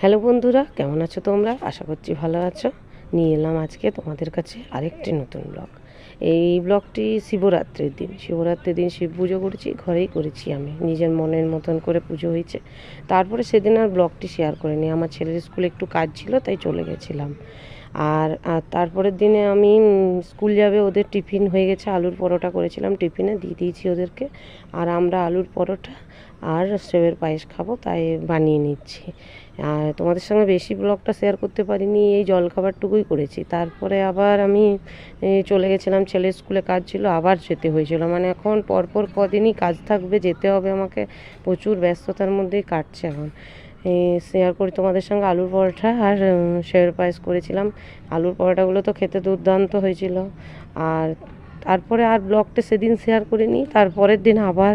Hello বন্ধুরা, কেমন আছো তোমরা? আশা করছি ভালো আছো। নিয়ে এলাম আজকে তোমাদের কাছে আরেকটি নতুন ব্লগ। এই ব্লগটি শিবরাত্রির দিন শিব পুজো করেছি, ঘরেই করেছি, আমি নিজের মনের মতন করে পুজো হয়েছে। তারপরে সেদিন আর ব্লগটি শেয়ার করিনি, আমার ছেলের স্কুলে একটু কাজ ছিল তাই চলে গেছিলাম। আর তারপরের দিনে আমি স্কুল যাবে, ওদের টিফিন হয়ে গেছে, আলুর পরোটা করেছিলাম, টিফিনে দিয়ে দিয়েছি ওদেরকে। আর আমরা আলুর পরোটা আর সেবের পায়েস খাবো তাই বানিয়ে নিচ্ছি। আর তোমাদের সঙ্গে বেশি ব্লগটা শেয়ার করতে পারিনি, এই জলখাবারটুকুই করেছি। তারপরে আবার আমি চলে গেছিলাম, ছেলের স্কুলে কাজ ছিল, আবার যেতে হয়েছিল। মানে এখন পরপর কদিনই কাজ থাকবে, যেতে হবে আমাকে, প্রচুর ব্যস্ততার মধ্যেই কাটছে এখন। শেয়ার করি তোমাদের সঙ্গে আলুর পরোটা আর সেবের পায়েস করেছিলাম। আলুর পরোটাগুলো তো খেতে দুর্দান্ত হয়েছিল। আর তারপরে আর ব্লগটা সেদিন শেয়ার করিনি, তারপরের দিন আবার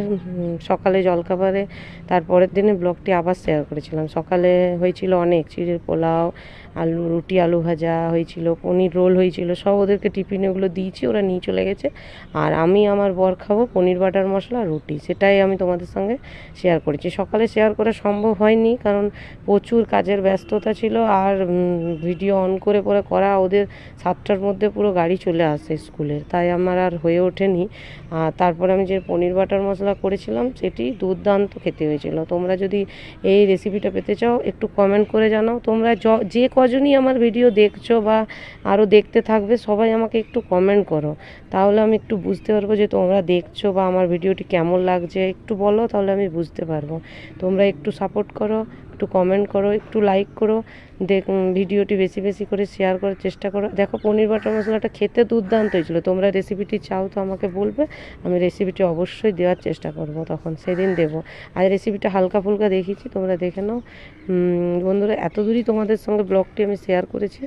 সকালে জলখাবারে তারপরের দিনে ব্লগটি আবার শেয়ার করেছিলাম। সকালে হয়েছিল অনেক চিড়ের পোলাও, আলু রুটি, আলু ভাজা হয়েছিল, পনির রোল হয়েছিল, সব ওদেরকে টিফিনে ওগুলো দিয়েছি, ওরা নিয়ে চলে গেছে। আর আমি আমার বর খাবো পনির বাটার মশলা রুটি, সেটাই আমি তোমাদের সঙ্গে শেয়ার করেছি। সকালে শেয়ার করা সম্ভব হয়নি, কারণ প্রচুর কাজের ব্যস্ততা ছিল। আর ভিডিও অন করে পরে করা, ওদের 7টার মধ্যে পুরো গাড়ি চলে আসে স্কুলের, তাই আমার আর হয়ে ওঠেনি। আর তারপরে আমি যে পনির বাটার মশলা করেছিলাম সেটি দুর্দান্ত খেতে হয়েছিল। তোমরা যদি এই রেসিপিটা পেতে চাও একটু কমেন্ট করে জানাও। তোমরা যে কজনই আমার ভিডিও দেখছো বা আরও দেখতে থাকবে, সবাই আমাকে একটু কমেন্ট করো, তাহলে আমি একটু বুঝতে পারবো যে তোমরা দেখছো বা আমার ভিডিওটি কেমন লাগছে একটু বলো, তাহলে আমি বুঝতে পারবো। তোমরা একটু সাপোর্ট করো, একটু কমেন্ট করো, একটু লাইক করো, ভিডিওটি বেশি বেশি করে শেয়ার করার চেষ্টা করো। দেখো পনির বাটার মশলাটা খেতে দুর্দান্ত হয়েছিল। তোমরা রেসিপিটি চাও তো আমাকে বলবে, আমি রেসিপিটি অবশ্যই দেওয়ার চেষ্টা করব, তখন সেদিন দেবো। আর রেসিপিটা হালকা ফুলকা দেখিয়েছি, তোমরা দেখে নাও। বন্ধুরা, এত দূরই তোমাদের সঙ্গে ব্লগটি আমি শেয়ার করেছি।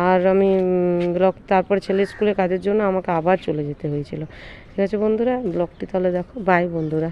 আর আমি তারপরে ছেলের স্কুলে কাজের জন্য আমাকে আবার চলে যেতে হয়েছিল। ঠিক আছে বন্ধুরা, ব্লগটি তাহলে দেখো। বাই বন্ধুরা।